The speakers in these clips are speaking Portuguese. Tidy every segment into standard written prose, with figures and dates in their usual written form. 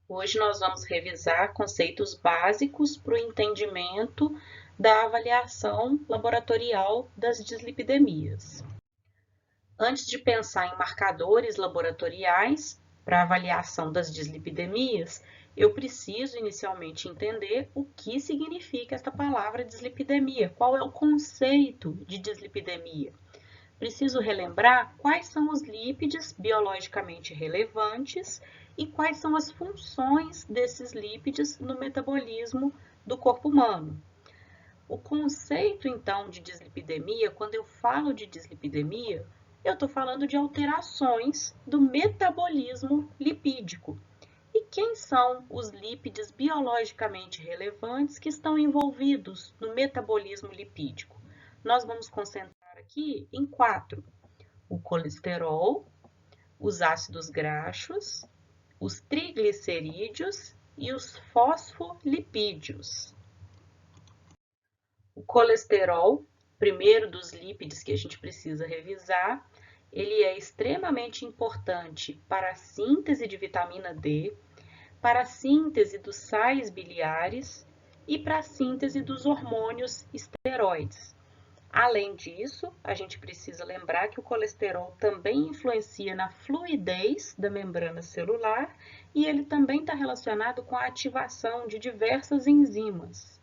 Hoje nós vamos revisar conceitos básicos para o entendimento da avaliação laboratorial das dislipidemias. Antes de pensar em marcadores laboratoriais para avaliação das dislipidemias, eu preciso inicialmente entender o que significa esta palavra dislipidemia, qual é o conceito de dislipidemia. Preciso relembrar quais são os lípides biologicamente relevantes e quais são as funções desses lípides no metabolismo do corpo humano. O conceito, então, de dislipidemia, quando eu falo de dislipidemia, eu estou falando de alterações do metabolismo lipídico. E quem são os lípides biologicamente relevantes que estão envolvidos no metabolismo lipídico? Nós vamos concentrar aqui em 4: o colesterol, os ácidos graxos, os triglicerídeos e os fosfolipídios. O colesterol, primeiro dos lípides que a gente precisa revisar, ele é extremamente importante para a síntese de vitamina D, para a síntese dos sais biliares e para a síntese dos hormônios esteroides. Além disso, a gente precisa lembrar que o colesterol também influencia na fluidez da membrana celular e ele também está relacionado com a ativação de diversas enzimas.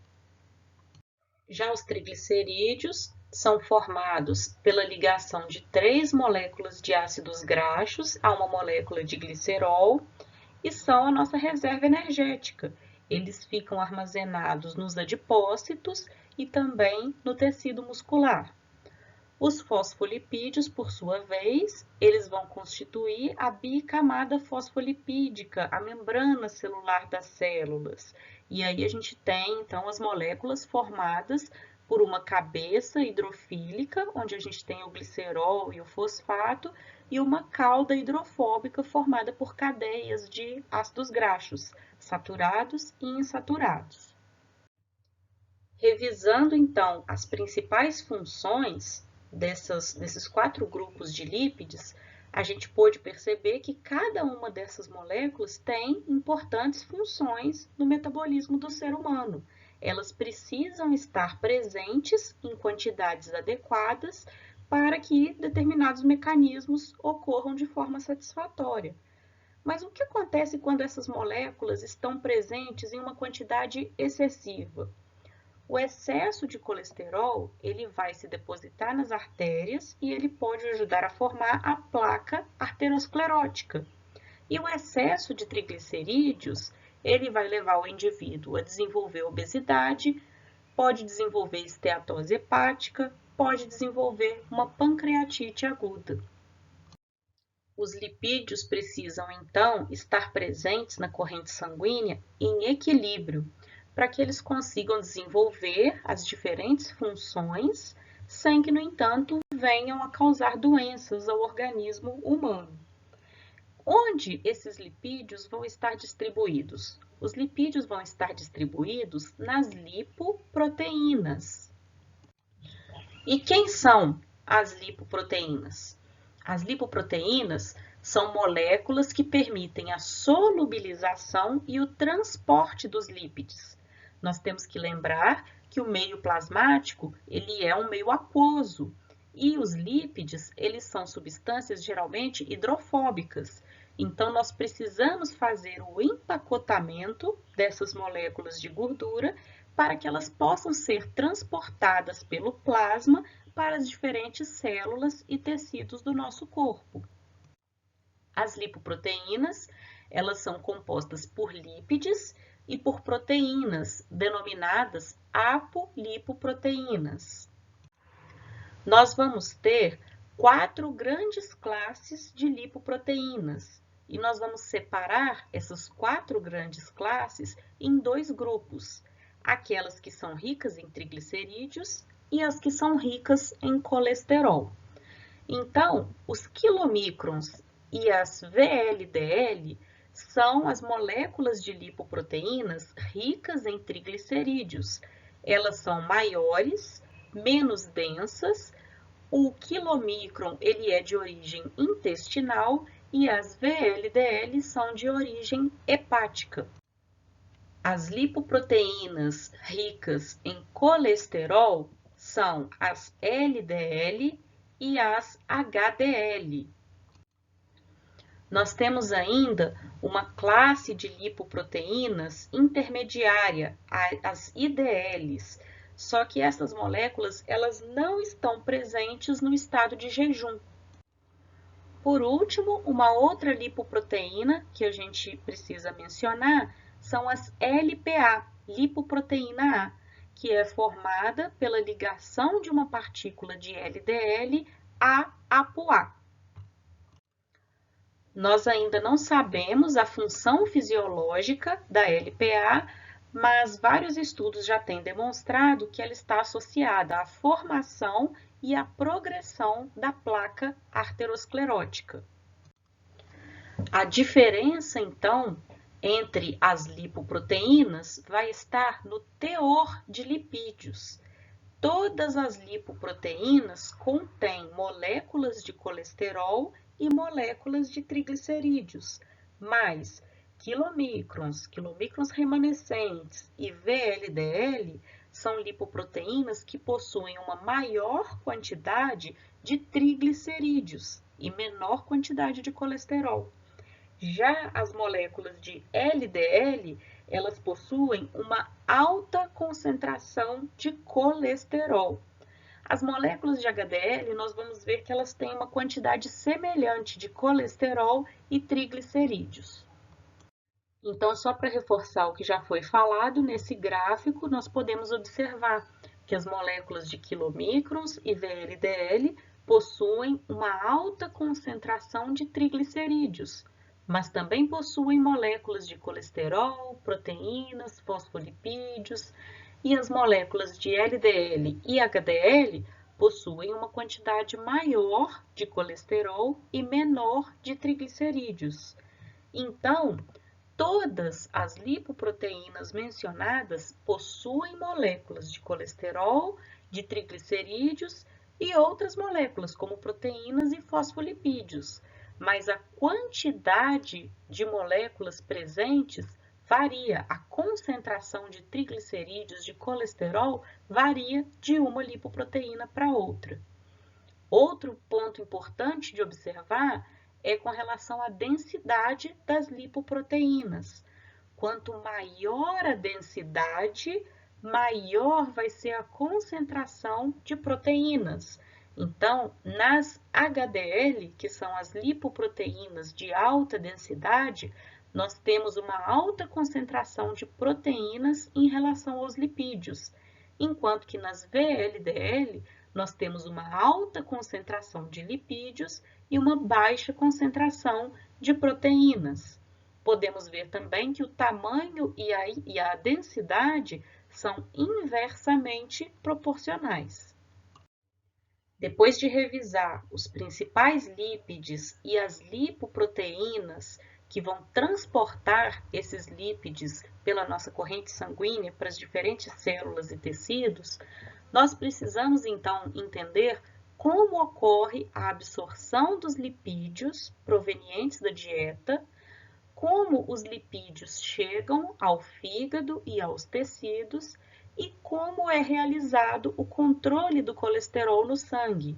Já os triglicerídeos são formados pela ligação de 3 moléculas de ácidos graxos a uma molécula de glicerol e são a nossa reserva energética. Eles ficam armazenados nos adipócitos e também no tecido muscular. Os fosfolipídios, por sua vez, eles vão constituir a bicamada fosfolipídica, a membrana celular das células. E aí a gente tem, então, as moléculas formadas por uma cabeça hidrofílica, onde a gente tem o glicerol e o fosfato, e uma cauda hidrofóbica formada por cadeias de ácidos graxos, saturados e insaturados. Revisando, então, as principais funções desses 4 grupos de lípides, a gente pôde perceber que cada uma dessas moléculas tem importantes funções no metabolismo do ser humano. Elas precisam estar presentes em quantidades adequadas para que determinados mecanismos ocorram de forma satisfatória. Mas o que acontece quando essas moléculas estão presentes em uma quantidade excessiva? O excesso de colesterol, ele vai se depositar nas artérias e ele pode ajudar a formar a placa arteriosclerótica. E o excesso de triglicerídeos, ele vai levar o indivíduo a desenvolver obesidade, pode desenvolver esteatose hepática, pode desenvolver uma pancreatite aguda. Os lipídios precisam, então, estar presentes na corrente sanguínea em equilíbrio, para que eles consigam desenvolver as diferentes funções, sem que, no entanto, venham a causar doenças ao organismo humano. Onde esses lipídios vão estar distribuídos? Os lipídios vão estar distribuídos nas lipoproteínas. E quem são as lipoproteínas? As lipoproteínas são moléculas que permitem a solubilização e o transporte dos lípides. Nós temos que lembrar que o meio plasmático, ele é um meio aquoso, e os lípides, eles são substâncias geralmente hidrofóbicas. Então, nós precisamos fazer o empacotamento dessas moléculas de gordura para que elas possam ser transportadas pelo plasma para as diferentes células e tecidos do nosso corpo. As lipoproteínas, elas são compostas por lípides e por proteínas, denominadas apolipoproteínas. Nós vamos ter 4 grandes classes de lipoproteínas e nós vamos separar essas 4 grandes classes em 2 grupos: aquelas que são ricas em triglicerídeos e as que são ricas em colesterol. Então, os quilomicrons e as VLDL são as moléculas de lipoproteínas ricas em triglicerídeos. Elas são maiores, menos densas. O quilomicron, ele é de origem intestinal e as VLDL são de origem hepática. As lipoproteínas ricas em colesterol são as LDL e as HDL. Nós temos ainda uma classe de lipoproteínas intermediária, as IDLs, só que essas moléculas elas não estão presentes no estado de jejum. Por último, uma outra lipoproteína que a gente precisa mencionar são as LPA, lipoproteína A, que é formada pela ligação de uma partícula de LDL a ApoA. Nós ainda não sabemos a função fisiológica da LPA, mas vários estudos já têm demonstrado que ela está associada à formação e à progressão da placa arteriosclerótica. A diferença, então, entre as lipoproteínas vai estar no teor de lipídios. Todas as lipoproteínas contêm moléculas de colesterol e moléculas de triglicerídeos, mas quilomicrons, quilomicrons remanescentes e VLDL são lipoproteínas que possuem uma maior quantidade de triglicerídeos e menor quantidade de colesterol. Já as moléculas de LDL, elas possuem uma alta concentração de colesterol. As moléculas de HDL, nós vamos ver que elas têm uma quantidade semelhante de colesterol e triglicerídeos. Então, só para reforçar o que já foi falado, nesse gráfico nós podemos observar que as moléculas de quilomicrons e VLDL possuem uma alta concentração de triglicerídeos, mas também possuem moléculas de colesterol, proteínas, fosfolipídios, e as moléculas de LDL e HDL possuem uma quantidade maior de colesterol e menor de triglicerídeos. Então, todas as lipoproteínas mencionadas possuem moléculas de colesterol, de triglicerídeos e outras moléculas, como proteínas e fosfolipídios, mas a quantidade de moléculas presentes varia, a concentração de triglicerídeos, de colesterol, varia de uma lipoproteína para outra. Outro ponto importante de observar é com relação à densidade das lipoproteínas. Quanto maior a densidade, maior vai ser a concentração de proteínas. Então, nas HDL, que são as lipoproteínas de alta densidade, nós temos uma alta concentração de proteínas em relação aos lipídios, enquanto que nas VLDL nós temos uma alta concentração de lipídios e uma baixa concentração de proteínas. Podemos ver também que o tamanho e a densidade são inversamente proporcionais. Depois de revisar os principais lípides e as lipoproteínas que vão transportar esses lípides pela nossa corrente sanguínea para as diferentes células e tecidos, nós precisamos então entender como ocorre a absorção dos lipídios provenientes da dieta, como os lipídios chegam ao fígado e aos tecidos e como é realizado o controle do colesterol no sangue.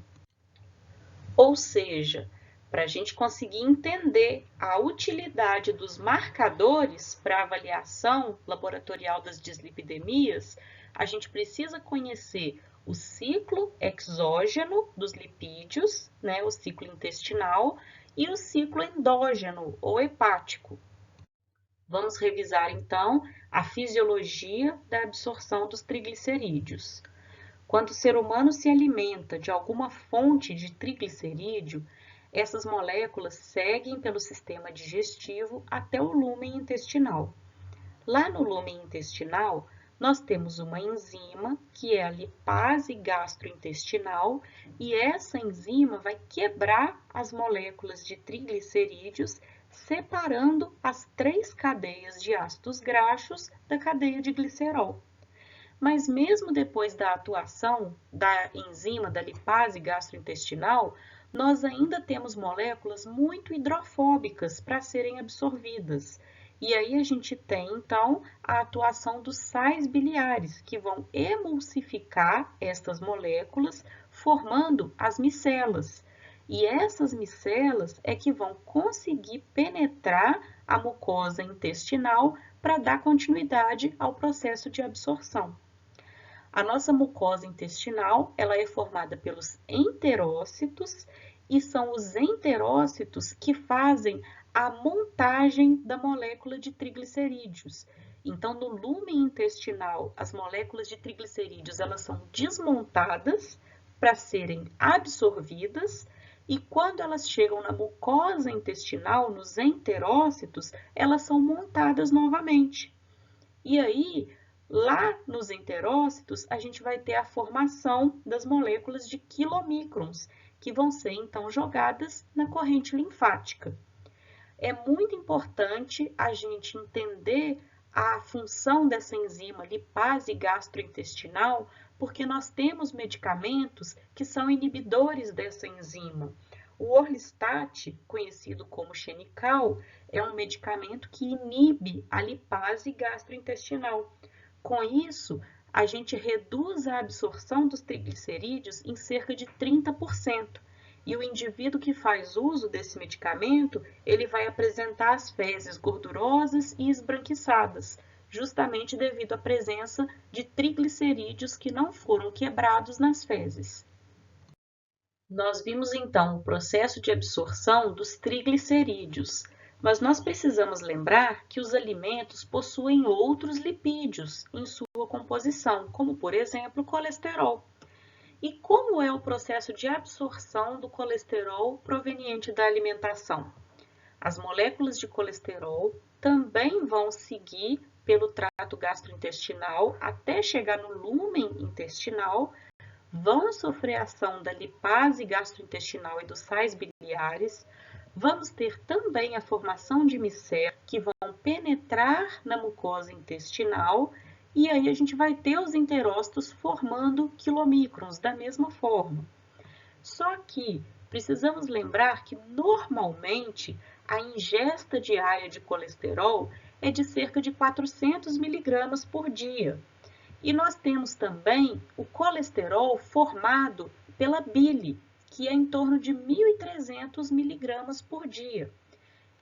Ou seja, para a gente conseguir entender a utilidade dos marcadores para avaliação laboratorial das dislipidemias, a gente precisa conhecer o ciclo exógeno dos lipídios, né, o ciclo intestinal, e o ciclo endógeno ou hepático. Vamos revisar então a fisiologia da absorção dos triglicerídeos. Quando o ser humano se alimenta de alguma fonte de triglicerídeo, essas moléculas seguem pelo sistema digestivo até o lúmen intestinal. Lá no lúmen intestinal, nós temos uma enzima, que é a lipase gastrointestinal, e essa enzima vai quebrar as moléculas de triglicerídeos, separando as 3 cadeias de ácidos graxos da cadeia de glicerol. Mas mesmo depois da atuação da enzima da lipase gastrointestinal, nós ainda temos moléculas muito hidrofóbicas para serem absorvidas. E aí a gente tem, então, a atuação dos sais biliares, que vão emulsificar estas moléculas, formando as micelas. E essas micelas é que vão conseguir penetrar a mucosa intestinal para dar continuidade ao processo de absorção. A nossa mucosa intestinal, ela é formada pelos enterócitos e são os enterócitos que fazem a montagem da molécula de triglicerídeos. Então, no lumen intestinal, as moléculas de triglicerídeos, elas são desmontadas para serem absorvidas e quando elas chegam na mucosa intestinal, nos enterócitos, elas são montadas novamente. E aí, lá nos enterócitos, a gente vai ter a formação das moléculas de quilomícrons, que vão ser então jogadas na corrente linfática. É muito importante a gente entender a função dessa enzima lipase gastrointestinal, porque nós temos medicamentos que são inibidores dessa enzima. O Orlistat, conhecido como Xenical, é um medicamento que inibe a lipase gastrointestinal. Com isso, a gente reduz a absorção dos triglicerídeos em cerca de 30%. E o indivíduo que faz uso desse medicamento, ele vai apresentar as fezes gordurosas e esbranquiçadas, justamente devido à presença de triglicerídeos que não foram quebrados nas fezes. Nós vimos então o processo de absorção dos triglicerídeos, mas nós precisamos lembrar que os alimentos possuem outros lipídios em sua composição, como por exemplo o colesterol. E como é o processo de absorção do colesterol proveniente da alimentação? As moléculas de colesterol também vão seguir pelo trato gastrointestinal até chegar no lúmen intestinal, vão sofrer a ação da lipase gastrointestinal e dos sais biliares. Vamos ter também a formação de micelas que vão penetrar na mucosa intestinal e aí a gente vai ter os enterócitos formando quilomícrons da mesma forma. Só que precisamos lembrar que normalmente a ingesta diária de colesterol é de cerca de 400 miligramas por dia. E nós temos também o colesterol formado pela bile, que é em torno de 1.300 miligramas por dia.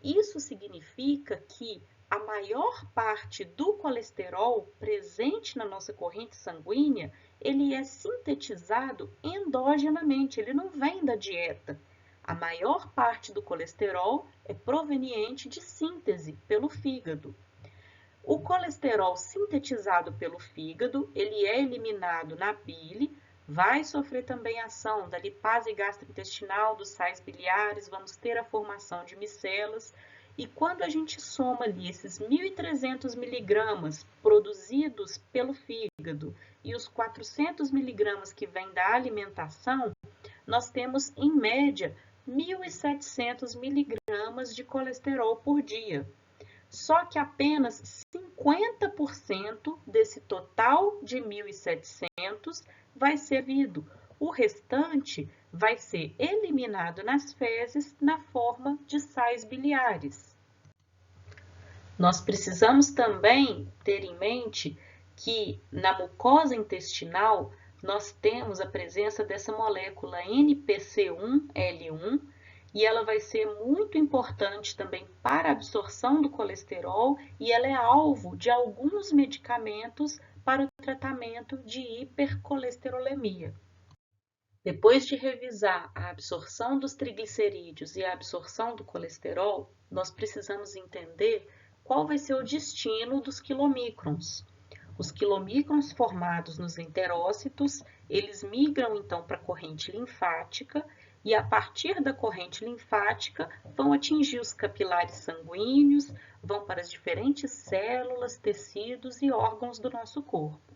Isso significa que a maior parte do colesterol presente na nossa corrente sanguínea, ele é sintetizado endogenamente, ele não vem da dieta. A maior parte do colesterol é proveniente de síntese pelo fígado. O colesterol sintetizado pelo fígado, ele é eliminado na bile, vai sofrer também a ação da lipase gastrointestinal, dos sais biliares, vamos ter a formação de micelas, e quando a gente soma ali esses 1.300 miligramas produzidos pelo fígado e os 400 miligramas que vêm da alimentação, nós temos, em média, 1.700 miligramas de colesterol por dia. Só que apenas 50% desse total de 1.700 vai ser vido. O restante vai ser eliminado nas fezes na forma de sais biliares. Nós precisamos também ter em mente que na mucosa intestinal nós temos a presença dessa molécula NPC1L1, e ela vai ser muito importante também para a absorção do colesterol e ela é alvo de alguns medicamentos para o tratamento de hipercolesterolemia. Depois de revisar a absorção dos triglicerídeos e a absorção do colesterol, nós precisamos entender qual vai ser o destino dos quilomícrons. Os quilomícrons formados nos enterócitos, eles migram então para a corrente linfática e a partir da corrente linfática vão atingir os capilares sanguíneos, vão para as diferentes células, tecidos e órgãos do nosso corpo.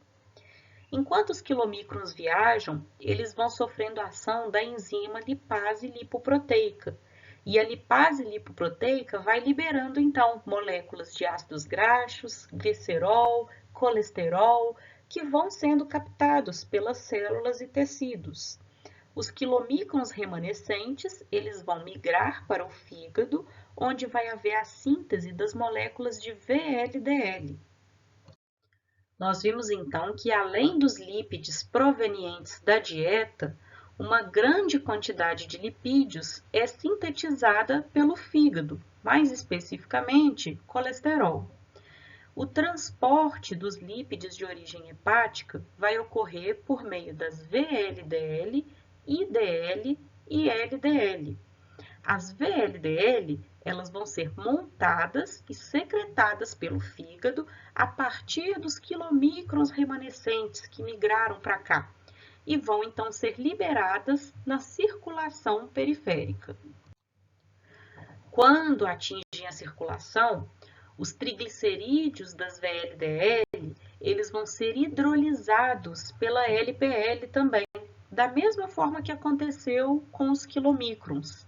Enquanto os quilomícrons viajam, eles vão sofrendo a ação da enzima lipase lipoproteica. E a lipase lipoproteica vai liberando então moléculas de ácidos graxos, glicerol, colesterol, que vão sendo captados pelas células e tecidos. Os quilomicrons remanescentes, eles vão migrar para o fígado, onde vai haver a síntese das moléculas de VLDL. Nós vimos então que além dos lípides provenientes da dieta, uma grande quantidade de lipídios é sintetizada pelo fígado, mais especificamente colesterol. O transporte dos lípides de origem hepática vai ocorrer por meio das VLDL, IDL e LDL. As VLDL, elas vão ser montadas e secretadas pelo fígado a partir dos quilomicrons remanescentes que migraram para cá e vão então ser liberadas na circulação periférica. Quando atingem a circulação, os triglicerídeos das VLDL, eles vão ser hidrolisados pela LPL também, da mesma forma que aconteceu com os quilomicrons.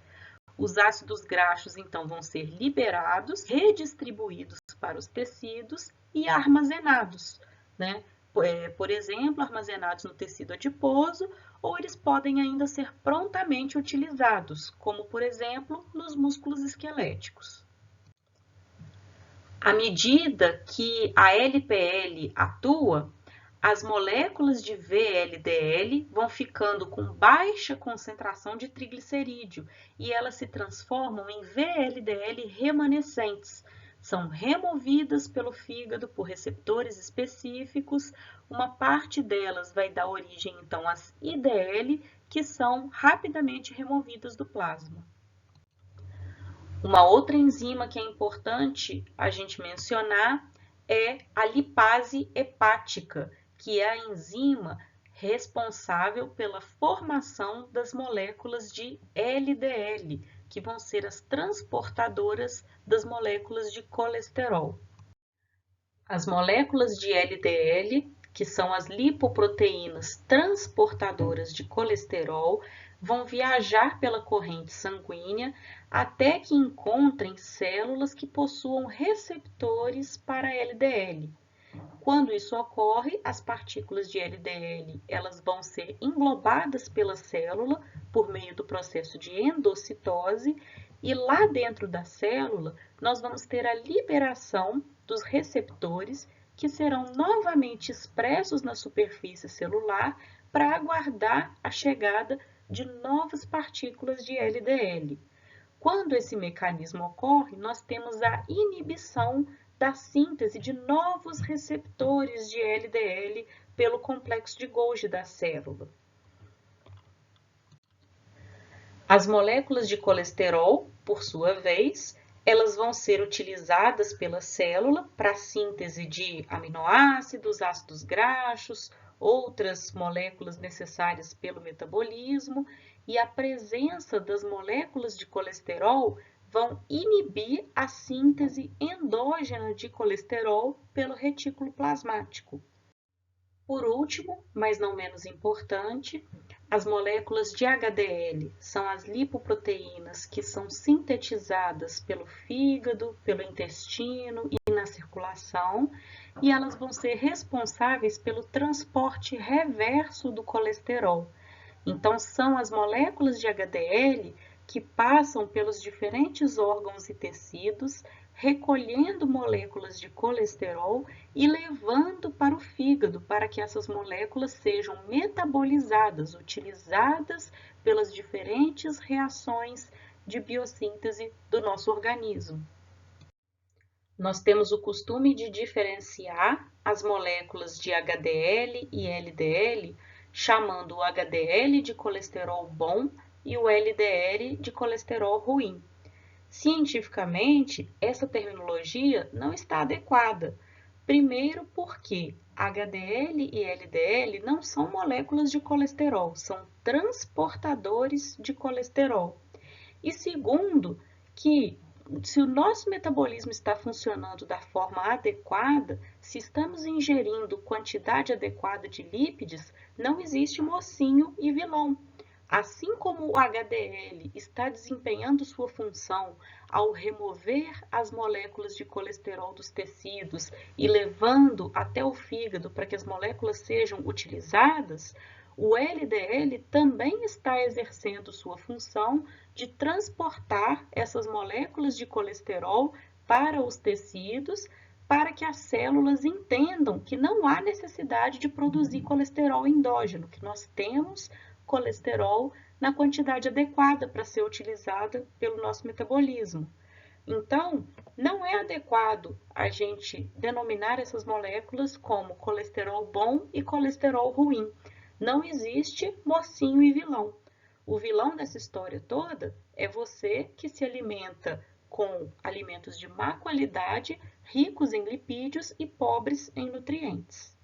Os ácidos graxos, então, vão ser liberados, redistribuídos para os tecidos e armazenados, né? Por exemplo, armazenados no tecido adiposo, ou eles podem ainda ser prontamente utilizados, como, por exemplo, nos músculos esqueléticos. À medida que a LPL atua, as moléculas de VLDL vão ficando com baixa concentração de triglicerídeo e elas se transformam em VLDL remanescentes. São removidas pelo fígado por receptores específicos. Uma parte delas vai dar origem, então, às IDL, que são rapidamente removidas do plasma. Uma outra enzima que é importante a gente mencionar é a lipase hepática, que é a enzima responsável pela formação das moléculas de LDL, que vão ser as transportadoras das moléculas de colesterol. As moléculas de LDL, que são as lipoproteínas transportadoras de colesterol, vão viajar pela corrente sanguínea até que encontrem células que possuam receptores para LDL. Quando isso ocorre, as partículas de LDL elas vão ser englobadas pela célula por meio do processo de endocitose e lá dentro da célula nós vamos ter a liberação dos receptores que serão novamente expressos na superfície celular para aguardar a chegada de novas partículas de LDL. Quando esse mecanismo ocorre, nós temos a inibição da síntese de novos receptores de LDL pelo complexo de Golgi da célula. As moléculas de colesterol, por sua vez, elas vão ser utilizadas pela célula para a síntese de aminoácidos, ácidos graxos, outras moléculas necessárias pelo metabolismo, e a presença das moléculas de colesterol vão inibir a síntese endógena de colesterol pelo retículo plasmático. Por último, mas não menos importante, as moléculas de HDL são as lipoproteínas que são sintetizadas pelo fígado, pelo intestino e na circulação, e elas vão ser responsáveis pelo transporte reverso do colesterol. Então, são as moléculas de HDL que passam pelos diferentes órgãos e tecidos, recolhendo moléculas de colesterol e levando para o fígado para que essas moléculas sejam metabolizadas, utilizadas pelas diferentes reações de biossíntese do nosso organismo. Nós temos o costume de diferenciar as moléculas de HDL e LDL, chamando o HDL de colesterol bom e o LDL de colesterol ruim. Cientificamente, essa terminologia não está adequada. Primeiro porque HDL e LDL não são moléculas de colesterol, são transportadores de colesterol. E segundo, que se o nosso metabolismo está funcionando da forma adequada, se estamos ingerindo quantidade adequada de lípides, não existe mocinho e vilão. Assim como o HDL está desempenhando sua função ao remover as moléculas de colesterol dos tecidos e levando até o fígado para que as moléculas sejam utilizadas, O LDL também está exercendo sua função de transportar essas moléculas de colesterol para os tecidos, para que as células entendam que não há necessidade de produzir colesterol endógeno, que nós temos colesterol na quantidade adequada para ser utilizada pelo nosso metabolismo. Então, não é adequado a gente denominar essas moléculas como colesterol bom e colesterol ruim. Não existe mocinho e vilão. O vilão dessa história toda é você que se alimenta com alimentos de má qualidade, ricos em lipídios e pobres em nutrientes.